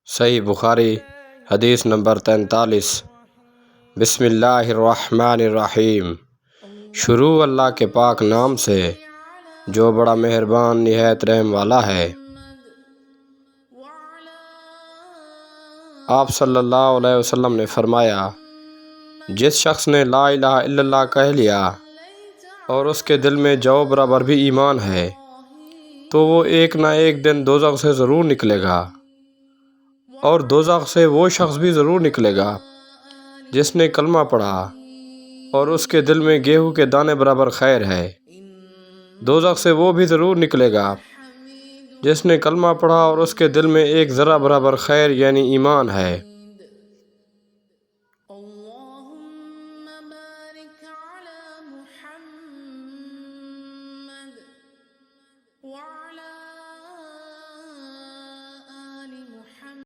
صحیح بخاری حدیث نمبر 43۔ بسم اللہ الرحمن الرحیم۔ شروع اللہ کے پاک نام سے جو بڑا مہربان نہایت رحم والا ہے۔ آپ صلی اللہ علیہ وسلم نے فرمایا، جس شخص نے لا الہ الا اللہ کہہ لیا اور اس کے دل میں جو برابر بھی ایمان ہے تو وہ ایک نہ ایک دن دوزخ سے ضرور نکلے گا، اور دوزخ سے وہ شخص بھی ضرور نکلے گا جس نے کلمہ پڑھا اور اس کے دل میں گیہوں کے دانے برابر خیر ہے۔ دوزخ سے وہ بھی ضرور نکلے گا جس نے کلمہ پڑھا اور اس کے دل میں ایک ذرہ برابر خیر یعنی ایمان ہے۔